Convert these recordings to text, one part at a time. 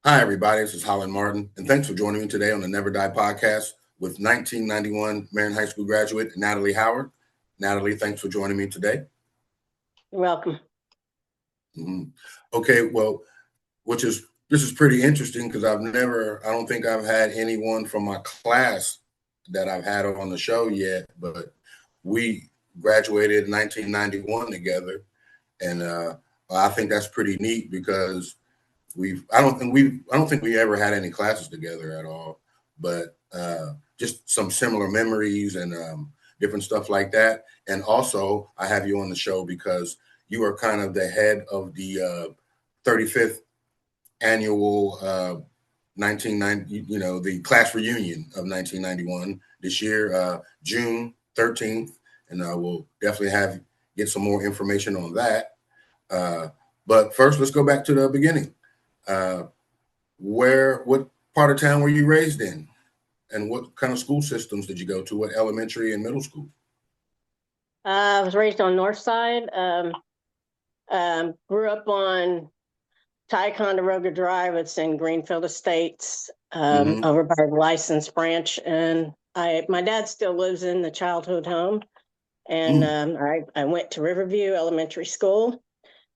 Hi, everybody. This is Holland Martin, and thanks for joining me today on the Never Die podcast with 1991 Marion High School graduate Natalie Howard. Natalie, thanks for joining me today. You're welcome. Mhm. Okay, well, this is pretty interesting because I don't think I've had anyone from my class that I've had on the show yet, but we graduated in 1991 together, and I think that's pretty neat because I don't think we ever had any classes together at all, but just some similar memories and different stuff like that. And also, I have you on the show because you are kind of the head of the 35th annual 1990, the class reunion of 1991 this year, June 13th, and we'll definitely get some more information on that. Uh, but first, let's go back to the beginning. Uh, what part of town were you raised in? And what kind of school systems did you go to? What elementary and middle school? I was raised on North Side. Grew up on Ticonderoga Drive. It's in Greenfield Estates, Mm-hmm. over by the licensed branch. And my dad still lives in the childhood home. And Mm, I went to Riverview Elementary School,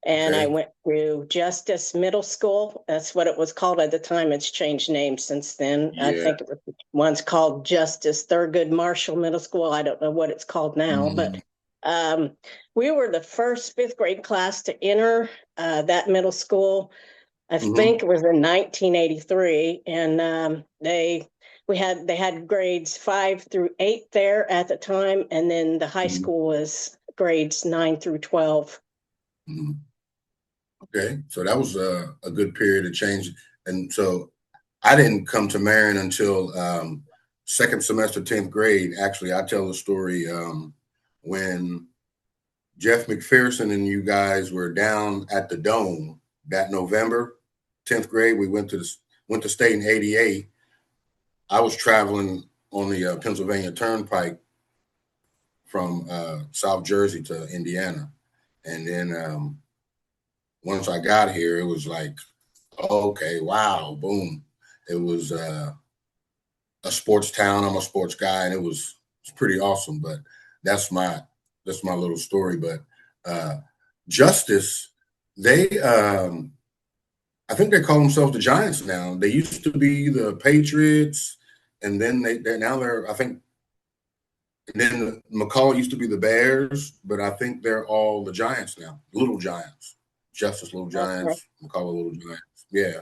and I okay. went to Justice Middle School. That's what it was called at the time. It's changed names since then. I Yeah. think it was once called Justice Thurgood Marshall Middle School. I don't know what it's called now, Mm-hmm. but um, we were the first fifth grade class to enter that middle school. I Mm-hmm. think it was in 1983, and they had grades 5 through 8 there at the time, and then the high Mm-hmm. school was grades 9 through 12. Mm-hmm. Okay. So that was a good period of change. And so I didn't come to Marion until second semester, 10th grade. Actually, I tell the story when Jeff McPherson and you guys were down at the Dome that November, 10th grade. We went to state in '88. I was traveling on the Pennsylvania Turnpike from South Jersey to Indiana, and then once I got here, it was like, oh, okay, wow, boom. It was a sports town. I'm a sports guy, and it's pretty awesome. But that's my that's my little story. But uh, Justice, they I think they call themselves the Giants now. They used to be the Patriots, and then they now they're I think. And then McCall used to be the Bears, but I think they're all the Giants now. Little Giants, Justice Little Okay. Giants, McCall Little Giants. Yeah,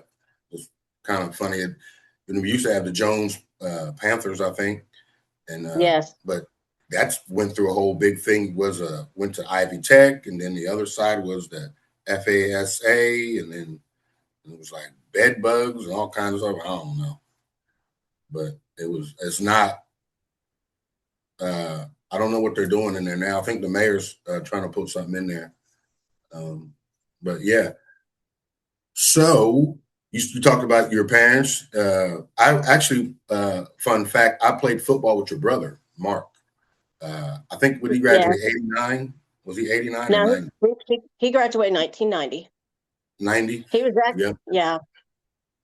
it's kind of funny. And we used to have the Jones Panthers, I think, and Yes. but that's went through a whole big thing. Was went to Ivy Tech, and then the other side was the FASA, and then it was like bed bugs and all kinds of stuff. I don't know, but it's not. I don't know what they're doing in there now. I think the mayor's trying to put something in there. Um, but yeah, so you talked about your parents. I actually, fun fact, I played football with your brother, Mark. I think when he Yeah. graduated, 89, was he 89 or No, 90? he graduated in 1990. 90? He was Yeah. yeah.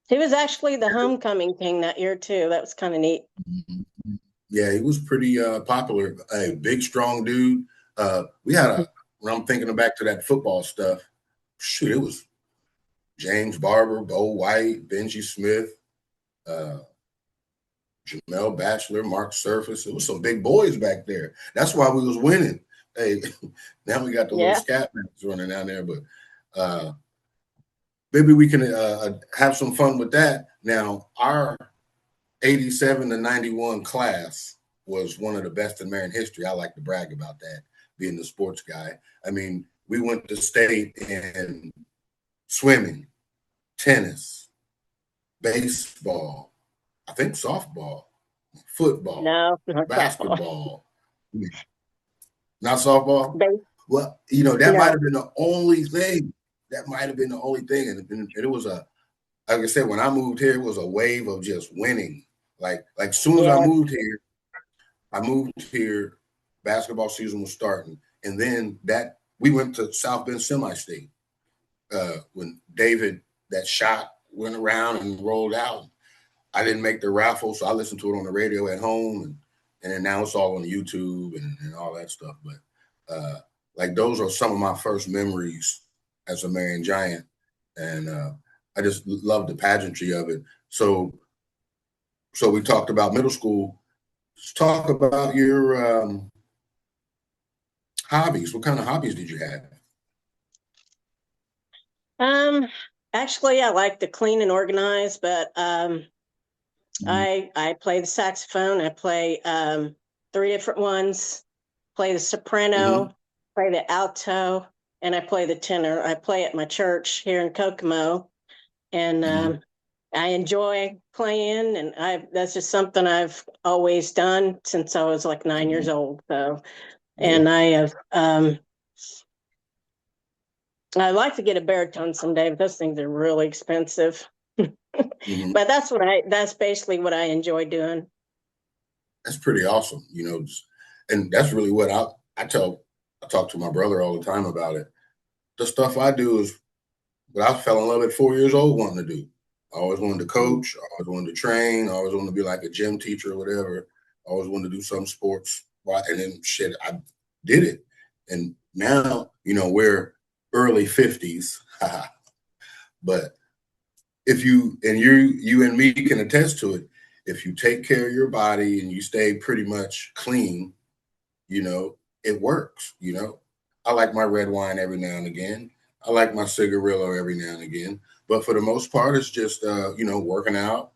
He was actually the homecoming king that year too. That was kind of neat. Yeah, he was pretty popular. A big, strong dude. We had when I'm thinking back to that football stuff, shoot, it was James Barber, Bo White, Benji Smith, uh, Jamel Batchelor, Mark Surface. It was some big boys back there. That's why we was winning. Hey, now we got the little Yeah. scat running down there, but maybe we can have some fun with that. Now, our 87 to 91 class was one of the best in Marion history. I like to brag about that, being the sports guy. I mean, we went to state in swimming, tennis, baseball, I think softball, football, No, not softball. basketball, not softball. Base- Well, that might No. have been the only thing. That might have been the only thing. And it was like I said, when I moved here, it was a wave of just winning. Like soon as Yeah. I moved here, basketball season was starting. And then we went to South Bend semi-state when David, that shot went around and rolled out. I didn't make the raffle, so I listened to it on the radio at home, and then now it's all on YouTube and all that stuff. But like those are some of my first memories as a Marion Giant, and I just love the pageantry of it. So we talked about middle school. Let's talk about your hobbies. What kind of hobbies did you have? Um, Actually, I like to clean and organize, but Mhm. I play the saxophone. I play three different ones. Play the Mhm. soprano, play the alto, and I play the tenor. I play at my church here in Kokomo, and Mhm. I enjoy playing. And I that's just something I've always done since I was like 9 years Mhm. old. So, Yeah. and I like to get a baritone someday, but those things are really expensive. Mhm. But that's basically what I enjoy doing. That's pretty awesome, you know, and that's really what I talk to my brother all the time about it. The stuff I do is what I fell in love at 4 years old wanting to do. I always wanted to coach, I always wanted to train, I always wanted to be like a gym teacher or whatever. I always wanted to do some sports. And then shit, I did it. And now, you know, we're early 50s. But if you and me can attest to it, if you take care of your body and you stay pretty much clean, you know, it works, you know. I like my red wine every now and again. I like my cigarillo every now and again. But for the most part, it's just, you know, working out,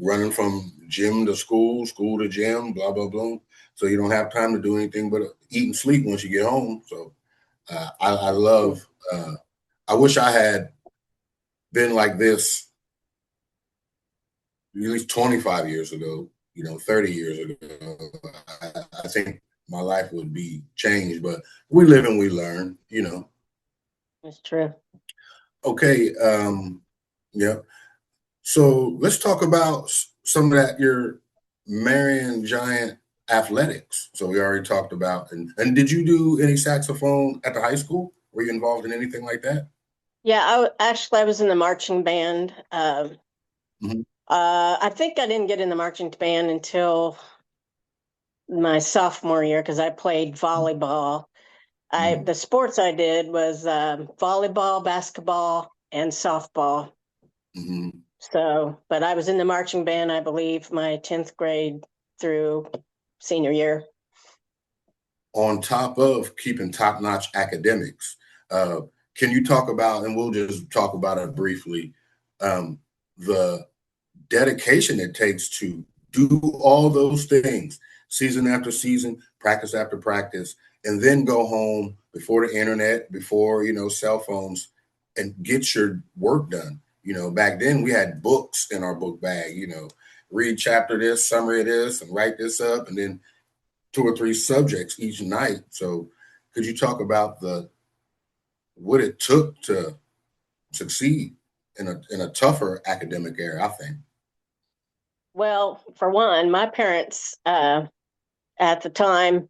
running from gym to school, school to gym, blah, blah, blah. So you don't have time to do anything but eat and sleep once you get home. So I love, I wish I had been like this at least 25 years ago, you know, 30 years ago. I think my life would be changed, but we live and we learn, you know. That's true. Okay, yeah. So let's talk about some of that your Marion Giant athletics. So we already talked about, and did you do any saxophone at the high school? Were you involved in anything like that? Yeah, actually I was in the marching band. Hmm. I think I didn't get in the marching band until my sophomore year because I played volleyball. I Hmm. the sports I did was volleyball, basketball, and softball. Hmm. So, but I was in the marching band, I believe, my 10th grade through senior year. On top of keeping top-notch academics, uh, can you talk about, and we'll just talk about it briefly, um, the dedication it takes to do all those things season after season, practice after practice, and then go home before the internet, before, you know, cell phones, and get your work done. You know, back then we had books in our book bag, you know, read chapter this, summary of this, and write this up, and then two or three subjects each night. So could you talk about the what it took to succeed in a tougher academic era, I think. Well, for one, my parents at the time,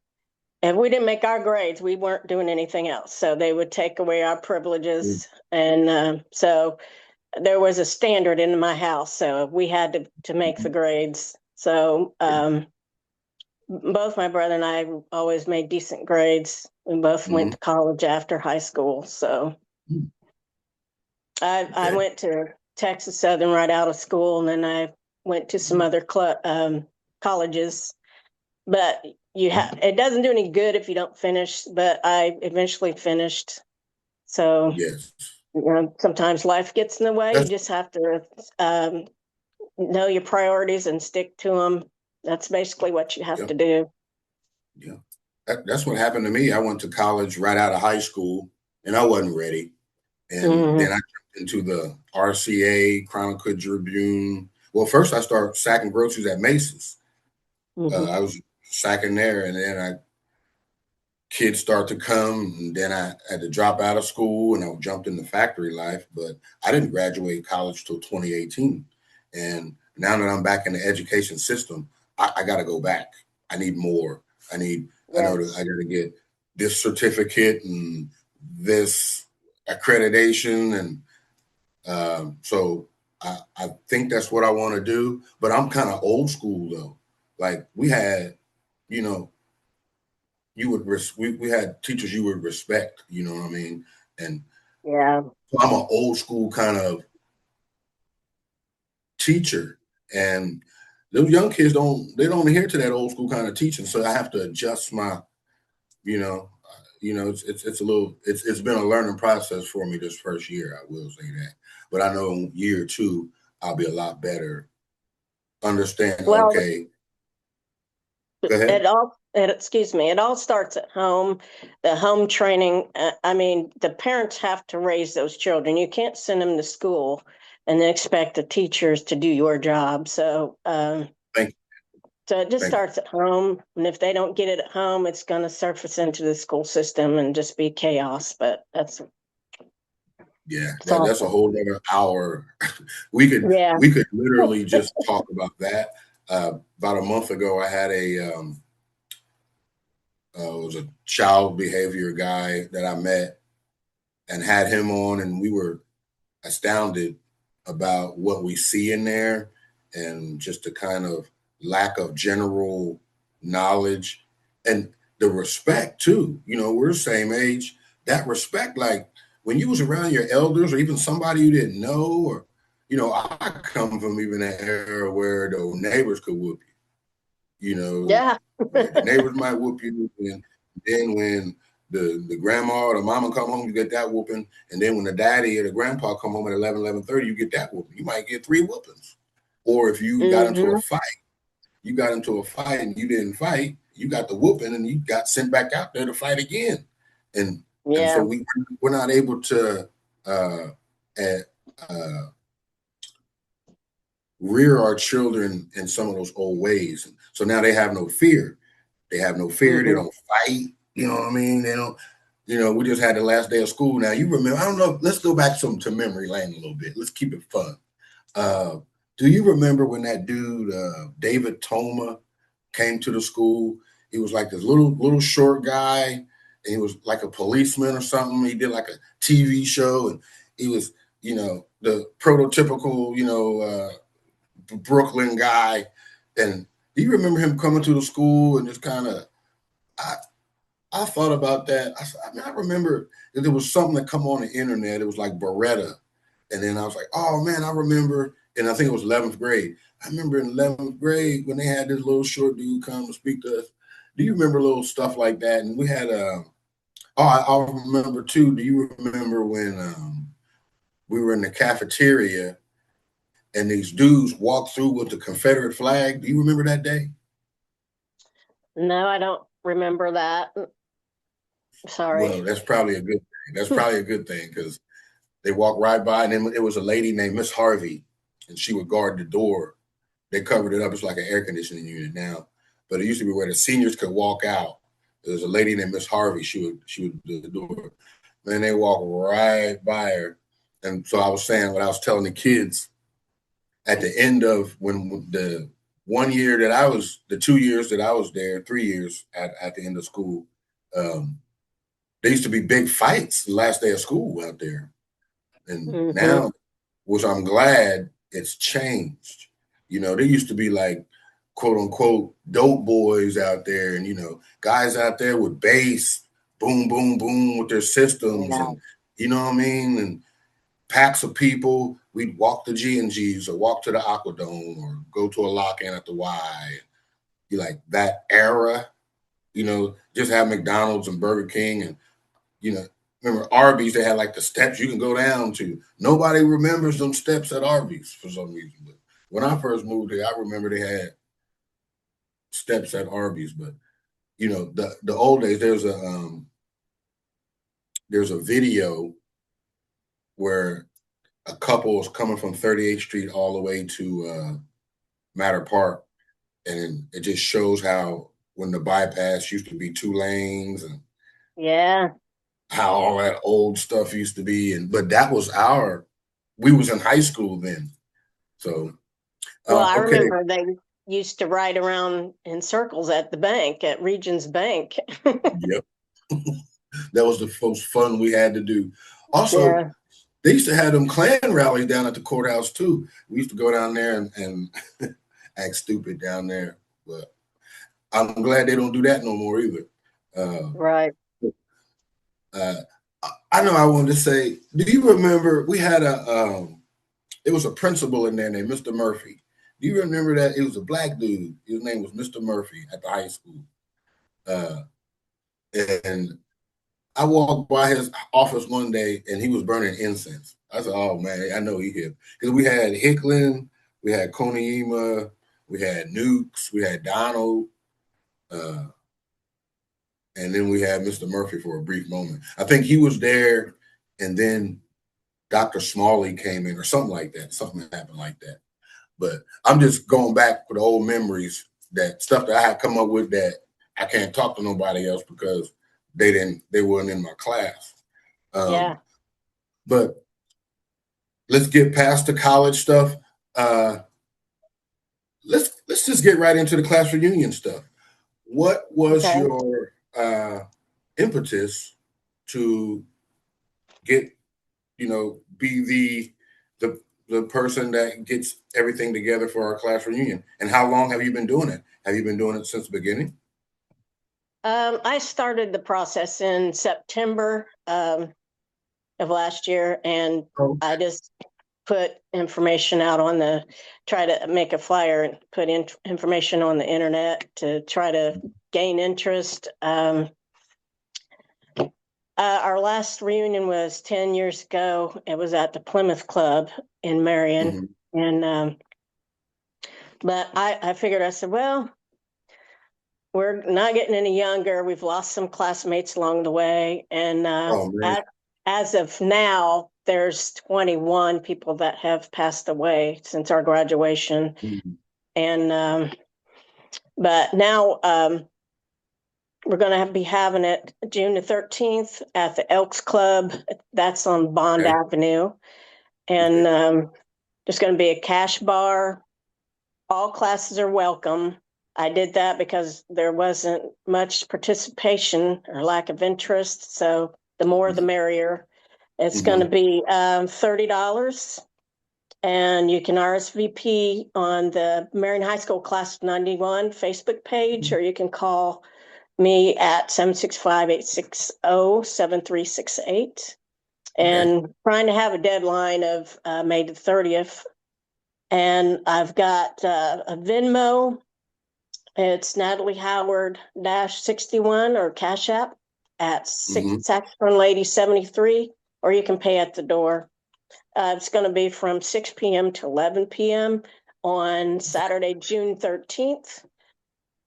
if we didn't make our grades, we weren't doing anything else. So they would take away our Mm. privileges. And so there was a standard in my house. So we had to make the grades. So Yeah. both my brother and I always made decent grades. We both went Hmm. to college after high school. So I Okay. went to Texas Southern right out of school, and then I went to some Mhm. other colleges. But it doesn't do any good if you don't finish. But I eventually finished. So Yes. sometimes life gets in the way. You That's just have to um, know your priorities and stick to them. That's basically what you have yeah, to do. yeah. That's what happened to me. I went to college right out of high school, and I wasn't ready. And then Hmm. I jumped into the RCA, Chronicle Tribune. Well, first I started sacking groceries at Macy's. Hmm. I was sacking there, and then kids start to come, and then I had to drop out of school, and I jumped into factory life. But I didn't graduate college till 2018, and now that I'm back in the education system, I got to go back. I need more. I know that I Yes. got to get this certificate and this accreditation, and So I think that's what I want to do. But I'm kind of old school though. Like we had, you know, we had teachers you would respect. You know what I mean? And Yeah. so I'm an old school kind of teacher, and those young kids don't adhere to that old school kind of teaching. So I have to adjust my, you know, it's a little it's been a learning process for me this first year. I will say that, but I know in year two I'll be a lot better. Understand? Well, Okay, go ahead. excuse me, it all starts at home. The home training. I mean, the parents have to raise those children. You can't send them to school and then expect the teachers to do your job. Thank So it just thank you. starts at home. And if they don't get it at home, it's going to surface into the school system and just be chaos. But Yeah, it's that's a awful. whole other hour. we could Yeah. we could literally just talk about that. About a month ago, I had it was a child behavior guy that I met and had him on, and we were astounded about what we see in there and just the kind of lack of general knowledge and the respect too. We're the same age. That respect, like when you was around your elders or even somebody you didn't know, or I come from even an era where the neighbors could whoop you. Yeah. Like the neighbors might whoop you, and then when the grandma or the mama come home, you get that whooping. And then when the daddy or the grandpa come home at 11:30, you get that whooping. You might get three whoopings. Or if you got into a Hmm. fight, and you didn't fight, you got the whooping and you got sent back out there to fight again. And so Yeah. we're not able to uh, uh, uh, rear our children in some of those old ways. So now they have no fear. They have no fear. They Hmm. don't fight. You know what I mean? They don't. We just had the last day of school. Now you remember? I don't know. Let's go back to memory lane a little bit. Let's keep it fun. Uh, do you remember when that dude David Toma came to the school? He was like this little short guy, and he was like a policeman or something. He did like a TV show, and he was the prototypical Brooklyn guy. And do you remember him coming to the school and just kind of? I thought about that. I remember that there was something that come on the internet. It was like Beretta. And then I was like, oh man, I remember. And I think it was 11th grade. I remember in 11th grade when they had this little short dude come to speak to us. Do you remember little stuff like that? And we had, I remember too. Do you remember when we were in the cafeteria and these dudes walked through with the Confederate flag? Do you remember that day? No, I don't remember that. Sorry. Well, that's probably a good thing. That's probably a good thing because they walked right by, and then it was a lady named Miss Harvey, and she would guard the door. They covered it up. It's like an air conditioning unit now, but it used to be where the seniors could walk out. There was a lady named Miss Harvey. She would do the door. Man, they walk right by her, and so I was saying what I was telling the kids at the end of when the 1 year that the 2 years that I was there, 3 years at the end of school. There used to be big fights the last day of school out there. And Hmm. now, which I'm glad it's changed. There used to be like quote unquote dope boys out there, and guys out there with bass, boom, boom, boom with their systems, Yeah. and you know what I mean, and packs of people. We'd walk to G and G's or walk to the Aquadome or go to a lock-in at the Y. You like that era, just have McDonald's and Burger King and you know, remember Arby's, they had like the steps you can go down to. Nobody remembers them steps at Arby's for some reason. But when I first moved here, I remember they had steps at Arby's. But the old days, there's a video where a couple was coming from 38th Street all the way to Matter Park, and it just shows how when the bypass used to be 2 lanes and Yeah. how all that old stuff used to be. And but that was we was in high school then. So Well, I okay, remember they used to ride around in circles at the bank, at Regions Bank. yep, that was the most fun we had to do. Also, Yeah. They used to have them Klan rallies down at the courthouse too. We used to go down there and act stupid down there. But I'm glad they don't do that no more either. Uh, Right. uh, I know I wanted to say, do you remember we had it was a principal in there named Mr. Murphy. Do you remember that? It was a black dude. His name was Mr. Murphy at the high school. Uh, and I walked by his office one day and he was burning incense. I said, "Oh man, I know he hip." Because we had Hicklin, we had Koneyema, we had Nukes, we had Donald, uh, and then we had Mr. Murphy for a brief moment. I think he was there, and then Dr. Smalley came in or something like that. Something happened like that. But I'm just going back with the old memories, that stuff that I had come up with that I can't talk to nobody else because they weren't in my class. Yeah. But let's get past the college stuff. Uh, let's just get right into the class reunion stuff. What was Okay. your impetus to get, be the person that gets everything together for our class reunion? And how long have you been doing it? Have you been doing it since the beginning? I started the process in September of last year, and Oh, I just put information out try to make a flyer and put in information on the internet to try to gain interest. Our last reunion was 10 years ago. It was at the Plymouth Club in Marion. mhm. And, but I figured, I said, well, we're not getting any younger. We've lost some classmates along the way. And Oh man. as of now, there's 21 people that have passed away since our graduation. Mhm. And, but now we're going to be having it June the 13th at the Elks Club. That's on Bond Okay. Avenue. And Yeah. there's going to be a cash bar. All classes are welcome. I did that because there wasn't much participation or lack of interest. So the more the merrier. It's going to Mm-hmm. be $30. And you can RSVP on the Marion High School Class of 91 Facebook page, or you can call me at 765-860-7368. Okay. And trying to have a deadline of May the 30th. And I've got a Venmo. It's Natalie Howard dash 61 or Cash App at Mm-hmm. Saxophone Lady 73, or you can pay at the door. It's going to be from 6 p.m. to 11 p.m. on Saturday, June 13th.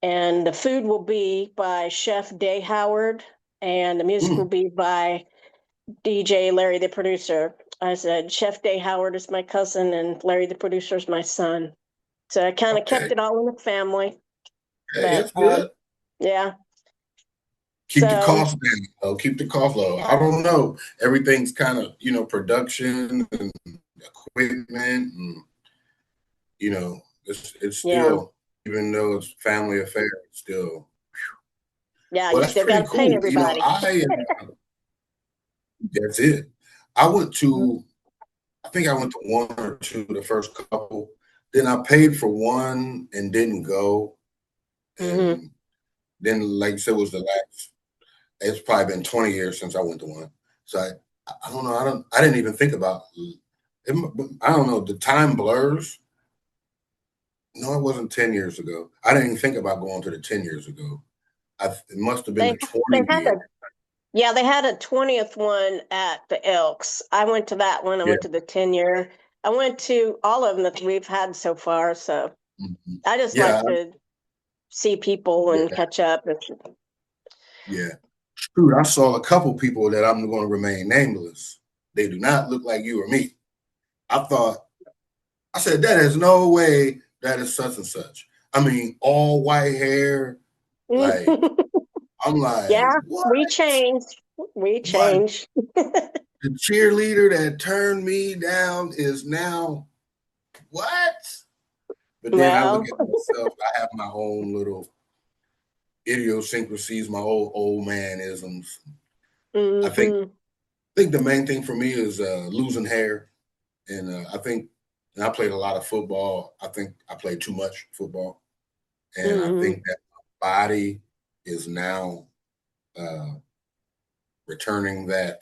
And the food will be by Chef Day Howard, and the music will Mm. be by DJ Larry, the producer. I said, Chef Day Howard is my cousin, and Larry, the producer, is my son. So I kind of kept Okay. it all in the family. Hey, But that's good. yeah, Keep the so cost down. Keep the cost low. I don't know. Everything's kind of, production and equipment, and it's yeah, still, even though it's family affair, it's still. yeah, Well, you that's still got pretty to pay cool. everybody. That's it. I went to, I think I went to one or two the first couple. Then I paid for one and didn't go. Mm-hmm. And then, like you said, was the last. It's probably been 20 years since I went to one. So I don't know. I didn't even think about it. I don't know. The time blurs. No, it wasn't 10 years ago. I didn't even think about going to the 10 years ago. It must have been the They 20 had years. they had a 20th one at the Elks. I went to that one. I Yeah. went to the 10-year. I went to all of them that we've had so far. So Mhm. I just Yeah. like to see people and Yeah. catch up. Yeah. Shoot, I saw a couple people that I'm going to remain nameless. They do not look like you or me. I said, that is no way that is such and such. I mean, all white hair. Like, I'm like, Yeah, what? we changed. We What? changed. The cheerleader that turned me down is now what? But then I look Well, at myself, I have my own little idiosyncrasies, my old man isms. I think hmm think the main thing for me is losing hair, and I think, and I played a lot of football. I think I played too much football, and I Hmm. think that my body is now uh, returning that.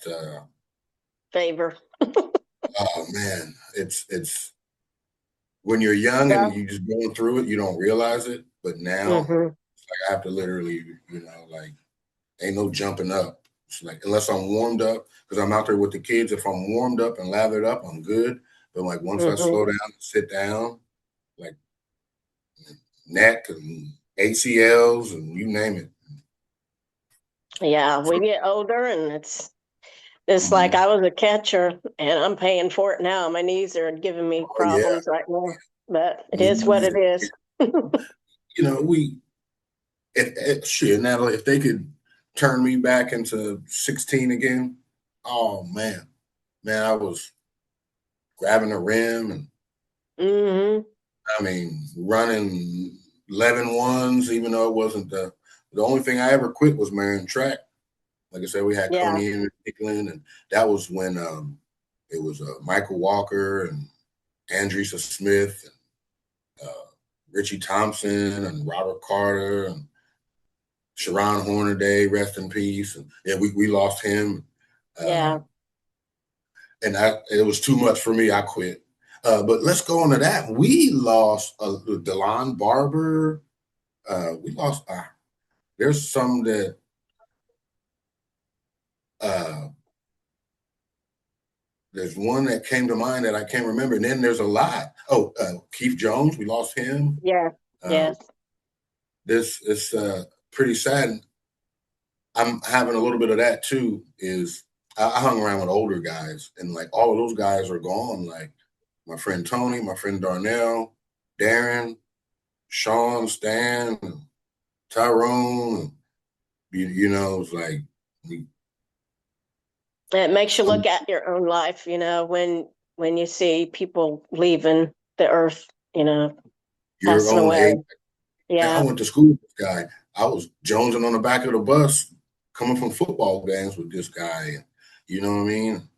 Favor. Oh man, it's when you're young and Well, you just going through it, you don't realize it. But now, hmm it's like I have to literally, like ain't no jumping up. It's like unless I'm warmed up, because I'm out there with the kids. If I'm warmed up and lathered up, I'm good. But like once I hmm slow down and sit down, like neck and ACLs and you name it. Yeah, we So, get older and it's like mhm. I was a catcher and I'm paying for it now. My knees are giving me Oh yeah, problems right now, but it is what knees. it is. We shit, Natalie, if they could turn me back into 16 again, oh man, I was grabbing the rim and Hmm. I mean running 11 ones, even though it wasn't the only thing I ever quit was marrying track. Like I said, we had Yeah. Coney and Nicklin, and that was when it was Michael Walker and Andresa Smith and Richie Thompson and Robert Carter and Sharon Hornaday, rest in peace. And yeah, we lost him. Uh, Yeah. and it was too much for me. I quit. But let's go on to that. We lost Delon Barber. We lost. There's some that uh, there's one that came to mind that I can't remember. And then there's a lot. Oh, Keith Jones. We lost him. Yeah. Uh, Yes. this is pretty sad. I'm having a little bit of that too. Is I hung around with older guys, and like all of those guys are gone. Like my friend Tony, my friend Darnell, Darren, Sean, Stan, Tyrone. It's like It makes you some look at your own life, when you see people leaving the earth, your passing own away. age. I Yeah. went to school with this guy. I was jonesing on the back of the bus coming from football games with this guy. You know what I mean?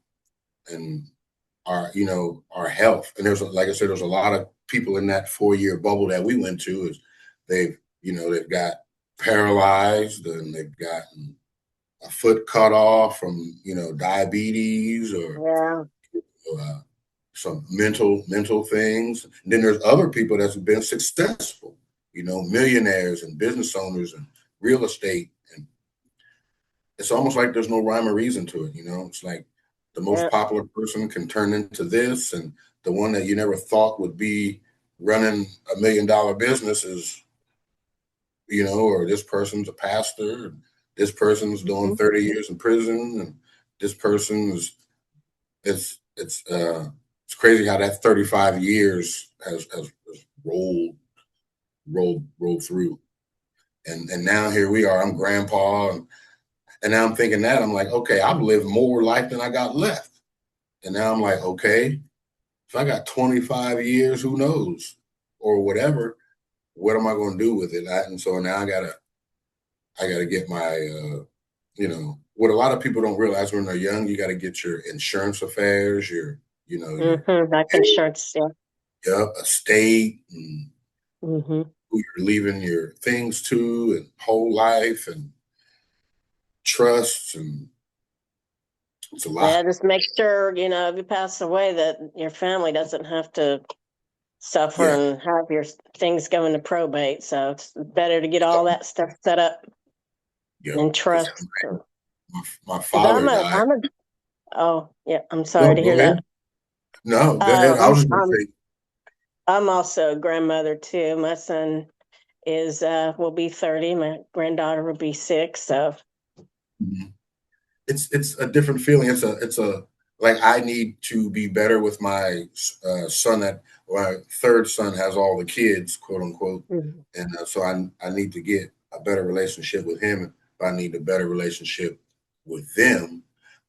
And our health. And there's like I said, there's a lot of people in that 4-year bubble that we went to is they've got paralyzed and they've gotten a foot cut off from diabetes or Yeah. uh, some mental things. And then there's other people that's been successful, millionaires and business owners and real estate. And it's almost like there's no rhyme or reason to it. It's like the most Yeah. popular person can turn into this, and the one that you never thought would be running $1 million business is, or this person's a pastor, and this person's doing Mhm. 30 years in prison, and this person is it's crazy how that 35 years has rolled through. And now here we are. I'm grandpa, and now I'm thinking that I'm like, okay, I've lived more life than I got left. And now I'm like, okay, if I got 25 years, who knows, or whatever, what am I going to do with it? And so now I gotta get my, what a lot of people don't realize when they're young, you got to get your insurance affairs, your Life insurance. Yeah. estate, and Hmm. who you're leaving your things to, and whole life, and trusts, and it's a Yeah. lot. Just make sure, if you pass away, that your family doesn't have to suffer Yeah, and have your things go into probate. So it's better to get all that stuff set up yeah. in Because trust. my Because father died. oh, yeah, I'm sorry No, to go hear ahead. that. No, go Uh, ahead. I I'm, was just going to I'm, say, I'm also a grandmother too. My son will be 30. My granddaughter will be 6. So, mhm. It's a different feeling. It's a like I need to be better with my son. That my third son has all the kids, quote unquote, mm-hmm. and so I need to get a better relationship with him. I need a better relationship with them.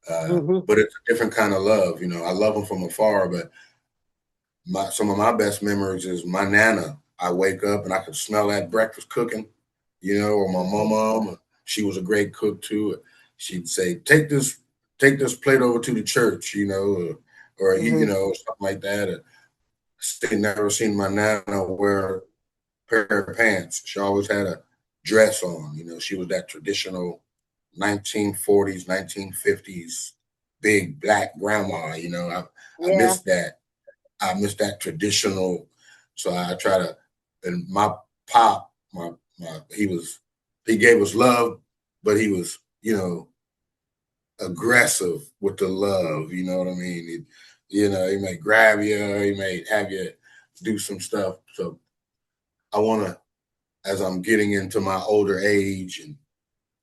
But it's a different kind of love. I love them from afar, but some of my best memories is my nana. I wake up and I can smell that breakfast cooking, or my Hmm. mom. She was a great cook too. She'd say, take this plate over to the church, or Hmm. something like that. Or never seen my nana wear a pair of pants. She always had a dress on. She was that traditional 1940s, 1950s big black grandma. I Yeah. miss that. I miss that traditional. So I try to, and my pop, he gave us love, but he was, aggressive with the love. You know what I mean? He may grab you, he may have you do some stuff. So I want to, as I'm getting into my older age, and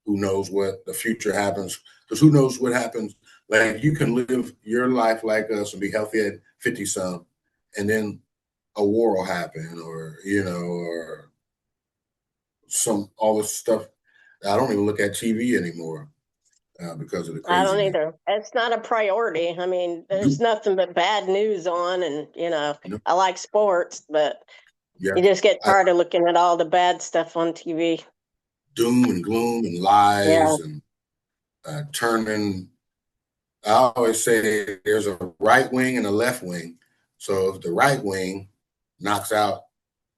who knows what the future happens, because who knows what happens. Like, you can live your life like us and be healthy at 50 some, and then a war will happen, or all this stuff. I don't even look at TV anymore because of the I don't craziness. either. It's not a priority. I mean, there's nothing but bad news on, and You know, I like sports, but yeah, you just get I, tired of looking at all the bad stuff on TV. doom and gloom and Yeah. lies and turning. I always say there's a right wing and a left wing. So if the right wing knocks out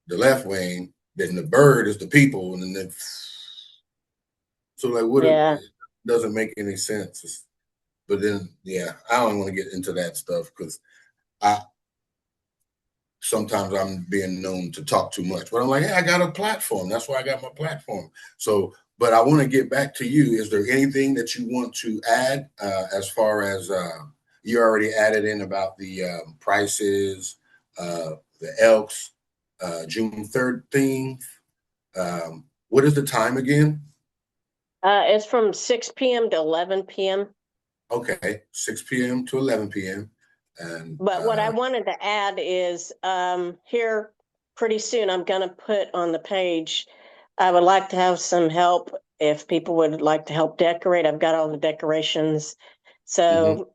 the left wing, then the bird is the people, and then so like what? It Yeah. doesn't make any sense. But then, yeah, I don't want to get into that stuff because I sometimes I'm being known to talk too much. But I'm like, hey, I got a platform. That's why I got my platform. So, but I want to get back to you. Is there anything that you want to add as far as you already added in about the prices, the Elks, June 13th? What is the time again? It's from 6 p.m. to 11 p.m. Okay, 6 p.m. to 11 p.m. And But what I wanted to add is here pretty soon, I'm going to put on the page. I would like to have some help if people would like to help decorate. I've got all the decorations. mhm. So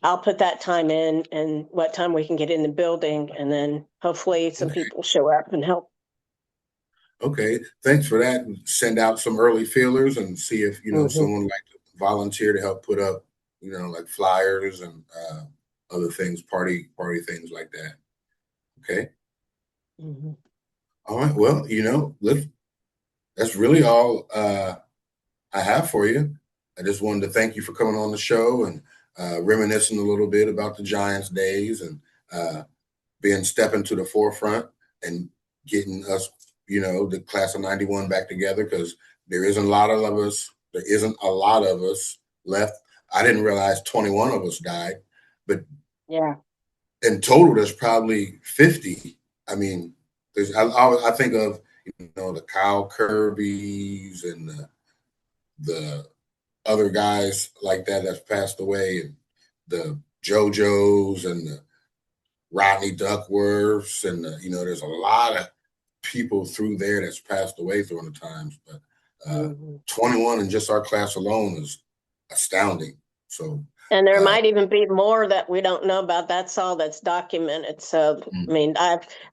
I'll put that time in and what time we can get in the building. And then hopefully some Okay. people show up and help. Okay, thanks for that. Send out some early feelers and see if Hmm. someone would like to volunteer to help put up, like flyers and other things, party things like that. Okay. Hmm. All right. Well, that's really all I have for you. I just wanted to thank you for coming on the show and reminiscing a little bit about the Giants days and uh, being stepping to the forefront and getting us, the class of '91 back together because there isn't a lot of us left. I didn't realize 21 of us died, but Yeah. in total, there's probably 50. I mean, I think of, the Kyle Kirby's and the other guys like that that's passed away, and the JoJo's and the Rodney Duckworths, and there's a lot of people through there that's passed away through the times. But uh, Hmm. 21 in just our class alone is astounding. So, And there uh, might even be more that we don't know about. That's all that's documented. So, I mm, mean,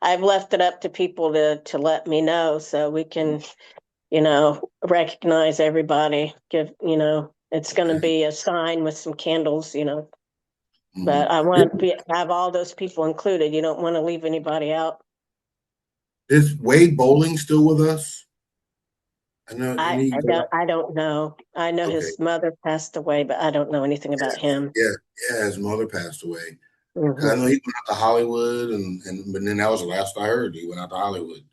I've left it up to people to let me know so we mm, can, recognize everybody. It's going to okay. be a sign with some candles. Mm-hmm. But I want to have all those people included. You don't want to leave anybody out. Is Wade Bowling still with us? I know, and I, he I don't I don't know. I know okay. his mother passed away, but I don't know anything about him. Yeah, yeah, his mother passed away. I Hmm. know he went out to Hollywood, and but then that was the last I heard. He went out to Hollywood.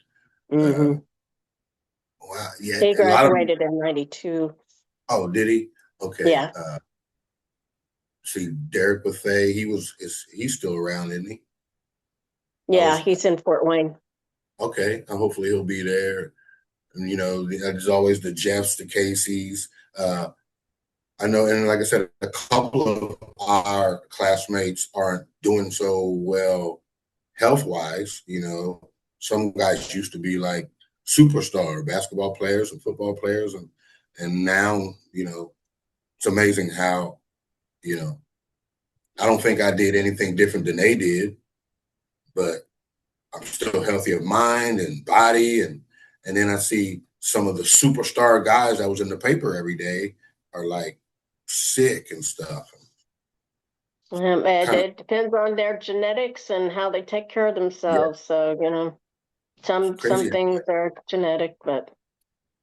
Uh, Hmm. wow, yeah, He a lot of graduated in '92. oh, did he? Okay. Yeah. See, Derek Buffet, he's still around, isn't he? I Yeah, was he's in Fort Wayne. okay. Hopefully he'll be there. And, there's always the Jeffs, the Caseys. I know, and like I said, a couple of our classmates aren't doing so well health wise. Some guys used to be like superstar basketball players and football players, and now it's amazing how you know I don't think I did anything different than they did, but I'm still healthy of mind and body, and then I see some of the superstar guys that was in the paper every day are like sick and stuff. And Kind of it depends on their genetics and how they take care of yeah, themselves. So, some crazy. things are genetic, but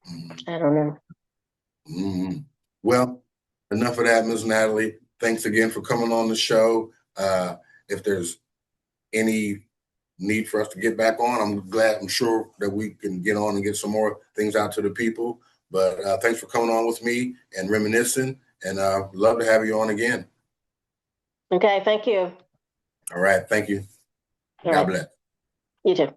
Mhm. I don't know. Mhm. Well, enough of that, Ms. Natalie. Thanks again for coming on the show. If there's any need for us to get back on, I'm sure that we can get on and get some more things out to the people. But thanks for coming on with me and reminiscing, and love to have you on again. Okay, thank you. All right. Thank you. All God right, bless. you too.